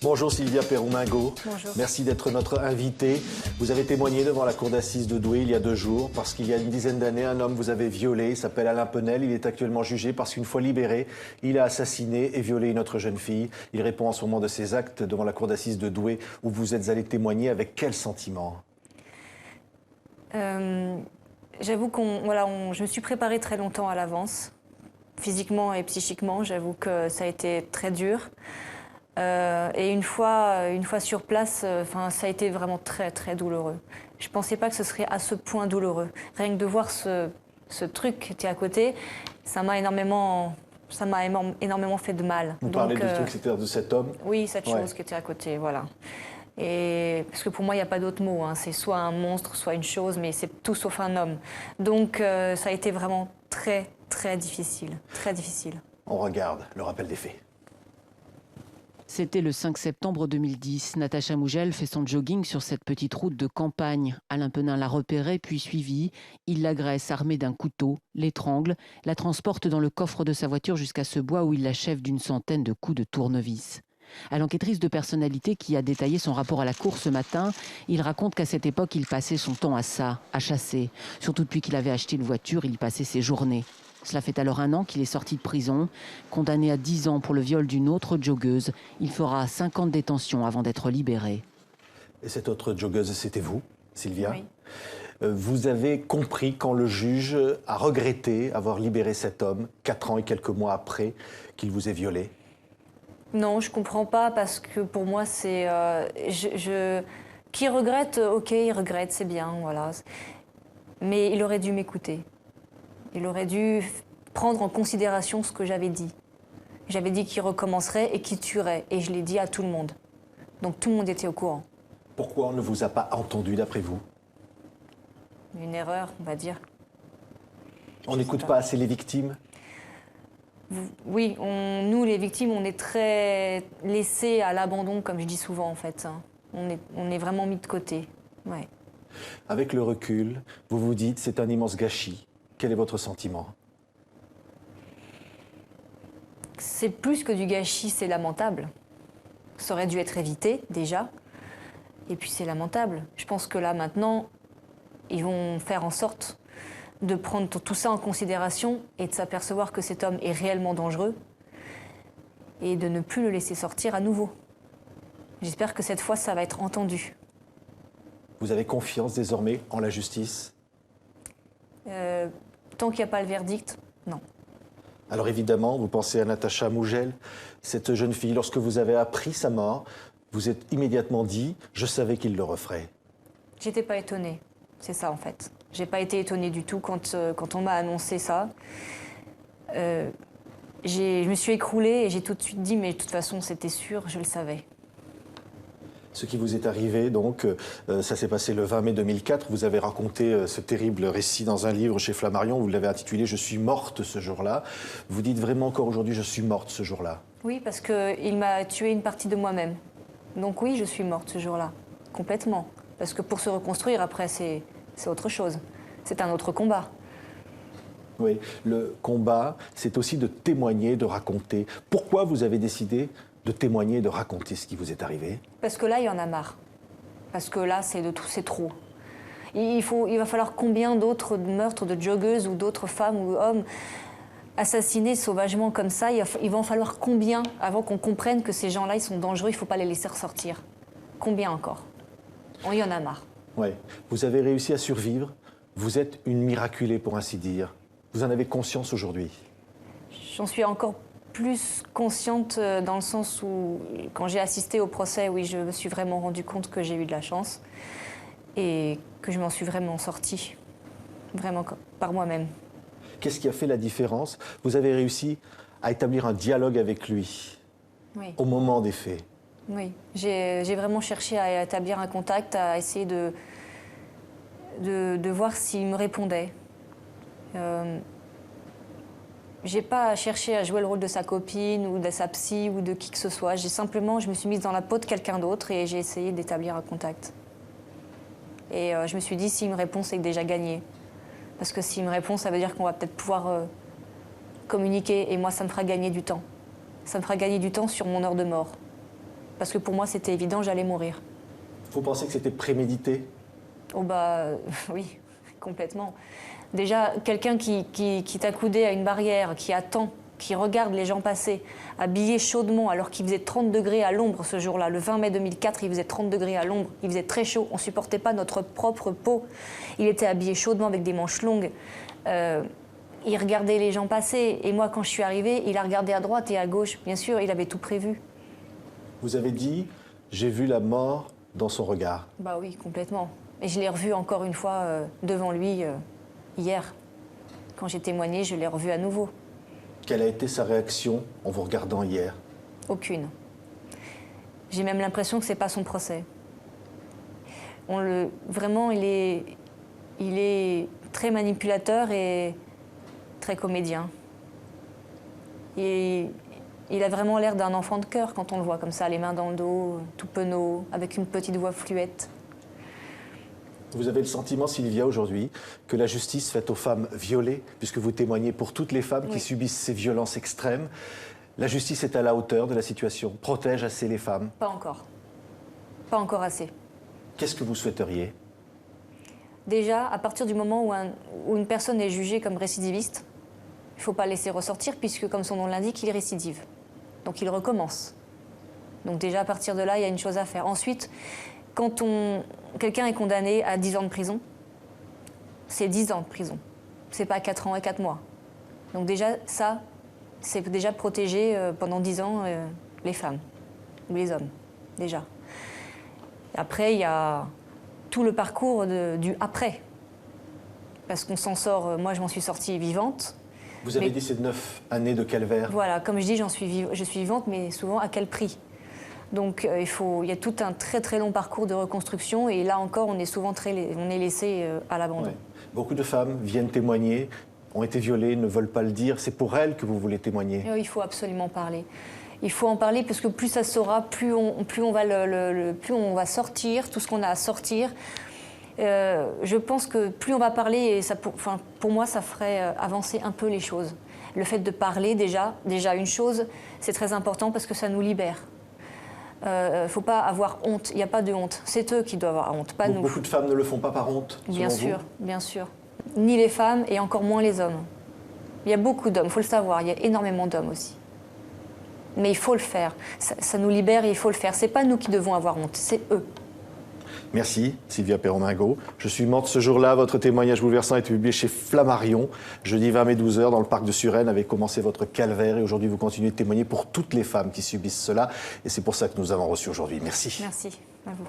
Bonjour Sylvia Perron-Mingot. Bonjour. Merci d'être notre invitée. Vous avez témoigné devant la cour d'assises de Douai il y a 2 jours parce qu'il y a une dizaine d'années, un homme vous avait violé. Il s'appelle Alain Penel. Il est actuellement jugé parce qu'une fois libéré, il a assassiné et violé une autre jeune fille. Il répond en ce moment de ses actes devant la cour d'assises de Douai où vous êtes allé témoigner. Avec quel sentiment? J'avoue je me suis préparée très longtemps à l'avance, physiquement et psychiquement. J'avoue que ça a été très dur. Et une fois sur place, ça a été vraiment très, très douloureux. Je ne pensais pas que ce serait à ce point douloureux. Rien que de voir ce truc qui était à côté, ça m'a énormément fait de mal. Vous parlez du truc, c'était de cet homme? Oui, cette chose qui était à côté, voilà. Et parce que pour moi, il n'y a pas d'autre mot. Hein. C'est soit un monstre, soit une chose, mais c'est tout sauf un homme. Donc ça a été vraiment très, très difficile. Très difficile. On regarde le rappel des faits. C'était le 5 septembre 2010. Natacha Mougel fait son jogging sur cette petite route de campagne. Alain Penel l'a repérée puis suivie. Il l'agresse armé d'un couteau, l'étrangle, la transporte dans le coffre de sa voiture jusqu'à ce bois où il l'achève d'une centaine de coups de tournevis. À l'enquêtrice de personnalité qui a détaillé son rapport à la cour ce matin, il raconte qu'à cette époque, il passait son temps à ça, à chasser. Surtout depuis qu'il avait acheté une voiture, il y passait ses journées. Cela fait alors 1 an qu'il est sorti de prison. Condamné à 10 ans pour le viol d'une autre joggeuse, il fera 5 ans de détention avant d'être libéré. Et cette autre joggeuse, c'était vous, Sylvia? Oui. Vous avez compris quand le juge a regretté avoir libéré cet homme 4 ans et quelques mois après qu'il vous ait violé? Non, je comprends pas parce que pour moi, c'est... Qui regrette, ok, il regrette, c'est bien, voilà. Mais il aurait dû m'écouter. Il aurait dû prendre en considération ce que j'avais dit. J'avais dit qu'il recommencerait et qu'il tuerait. Et je l'ai dit à tout le monde. Donc tout le monde était au courant. Pourquoi on ne vous a pas entendu d'après vous? Une erreur, on va dire. On n'écoute pas assez les victimes? Oui, nous, les victimes, on est très laissés à l'abandon, comme je dis souvent, en fait. On est vraiment mis de côté. Ouais. Avec le recul, vous vous dites c'est un immense gâchis. Quel est votre sentiment? C'est plus que du gâchis, c'est lamentable. Ça aurait dû être évité, déjà. Et puis c'est lamentable. Je pense que là, maintenant, ils vont faire en sorte de prendre tout ça en considération et de s'apercevoir que cet homme est réellement dangereux et de ne plus le laisser sortir à nouveau. J'espère que cette fois, ça va être entendu. Vous avez confiance désormais en la justice? Tant qu'il n'y a pas le verdict, non. Alors évidemment, vous pensez à Natacha Mougel, cette jeune fille. Lorsque vous avez appris sa mort, vous êtes immédiatement dit « je savais qu'il le referait ». J'étais pas étonnée, c'est ça en fait. J'ai pas été étonnée du tout quand on m'a annoncé ça. Je me suis écroulée et j'ai tout de suite dit mais de toute façon c'était sûr, je le savais. Ce qui vous est arrivé, donc, ça s'est passé le 20 mai 2004. Vous avez raconté ce terrible récit dans un livre chez Flammarion. Vous l'avez intitulé « Je suis morte ce jour-là ». Vous dites vraiment encore aujourd'hui « je suis morte ce jour-là ». Oui, parce qu'il m'a tué une partie de moi-même. Donc oui, je suis morte ce jour-là, complètement. Parce que pour se reconstruire, après, c'est autre chose. C'est un autre combat. Oui, le combat, c'est aussi de témoigner, de raconter. Pourquoi vous avez décidé de témoigner, de raconter ce qui vous est arrivé? Parce que là, il y en a marre. Parce que là, c'est trop. Il va falloir combien d'autres meurtres de joggeuses ou d'autres femmes ou hommes assassinés sauvagement comme ça? Il va en falloir combien avant qu'on comprenne que ces gens-là, ils sont dangereux, il ne faut pas les laisser ressortir? Combien encore? Il y en a marre. Oui. Vous avez réussi à survivre. Vous êtes une miraculée, pour ainsi dire. Vous en avez conscience aujourd'hui? J'en suis encore plus consciente dans le sens où, quand j'ai assisté au procès, oui, je me suis vraiment rendu compte que j'ai eu de la chance et que je m'en suis vraiment sortie, vraiment par moi-même. Qu'est-ce qui a fait la différence? Vous avez réussi à établir un dialogue avec lui, oui, au moment des faits. Oui, j'ai vraiment cherché à établir un contact, à essayer de voir s'il me répondait. J'ai pas cherché à jouer le rôle de sa copine ou de sa psy ou de qui que ce soit. Je me suis mise dans la peau de quelqu'un d'autre et j'ai essayé d'établir un contact. Et je me suis dit, s'il me répond, c'est déjà gagné. Parce que s'il me répond, ça veut dire qu'on va peut-être pouvoir communiquer et moi, ça me fera gagner du temps. Ça me fera gagner du temps sur mon heure de mort. parce que pour moi, c'était évident, j'allais mourir. Vous pensez que c'était prémédité? Oh bah oui, complètement. Déjà, quelqu'un qui t'accoudait à une barrière, qui attend, qui regarde les gens passer, habillé chaudement alors qu'il faisait 30 degrés à l'ombre ce jour-là. Le 20 mai 2004, il faisait 30 degrés à l'ombre, il faisait très chaud, on ne supportait pas notre propre peau. Il était habillé chaudement avec des manches longues. Il regardait les gens passer. Et moi, quand je suis arrivée, il a regardé à droite et à gauche. Bien sûr, il avait tout prévu. Vous avez dit, j'ai vu la mort dans son regard. Bah oui, complètement. Et je l'ai revu encore une fois devant lui hier. Quand j'ai témoigné, je l'ai revu à nouveau. Quelle a été sa réaction en vous regardant hier? Aucune. J'ai même l'impression que ce n'est pas son procès. Vraiment, il est très manipulateur et très comédien. Et il a vraiment l'air d'un enfant de cœur quand on le voit comme ça, les mains dans le dos, tout penaud, avec une petite voix fluette. Vous avez le sentiment, Sylvia, aujourd'hui, que la justice faite aux femmes violées, puisque vous témoignez pour toutes les femmes qui subissent ces violences extrêmes, la justice est à la hauteur de la situation, protège assez les femmes? Pas encore. Pas encore assez. Qu'est-ce que vous souhaiteriez? Déjà, à partir du moment où une personne est jugée comme récidiviste, il ne faut pas laisser ressortir, puisque, comme son nom l'indique, il récidive. Donc il recommence. Donc déjà, à partir de là, il y a une chose à faire. Ensuite, quand quelqu'un est condamné à 10 ans de prison, c'est 10 ans de prison. C'est pas 4 ans et 4 mois. Donc déjà, ça, c'est déjà protéger pendant 10 ans les femmes ou les hommes, déjà. Après, il y a tout le parcours du après. Parce qu'on s'en sort, moi je m'en suis sortie vivante. Vous avez dit ces 9 années de calvaire. Voilà, comme je dis, je suis vivante, mais souvent à quel prix? Donc il y a tout un très très long parcours de reconstruction et là encore on est souvent on est laissé à l'abandon. Ouais. Beaucoup de femmes viennent témoigner, ont été violées, ne veulent pas le dire. C'est pour elles que vous voulez témoigner? Il faut absolument parler. Il faut en parler parce que plus ça se saura, plus on va sortir tout ce qu'on a à sortir. Je pense que plus on va parler, et ça, pour moi, ça ferait avancer un peu les choses. Le fait de parler, déjà une chose, c'est très important parce que ça nous libère. Il ne faut pas avoir honte, il n'y a pas de honte. C'est eux qui doivent avoir honte, pas nous. Beaucoup de femmes ne le font pas par honte, selon vous? Bien sûr. Ni les femmes et encore moins les hommes. Il y a beaucoup d'hommes, il faut le savoir, il y a énormément d'hommes aussi. Mais il faut le faire, ça nous libère et il faut le faire. Ce n'est pas nous qui devons avoir honte, c'est eux. Merci, Sylvia Perron-Mingot. Je suis morte ce jour-là. Votre témoignage bouleversant a été publié chez Flammarion. Jeudi 20 mai 12h, dans le parc de Suresnes, avait commencé votre calvaire. Et aujourd'hui, vous continuez de témoigner pour toutes les femmes qui subissent cela. Et c'est pour ça que nous avons reçu aujourd'hui. Merci. Merci à vous.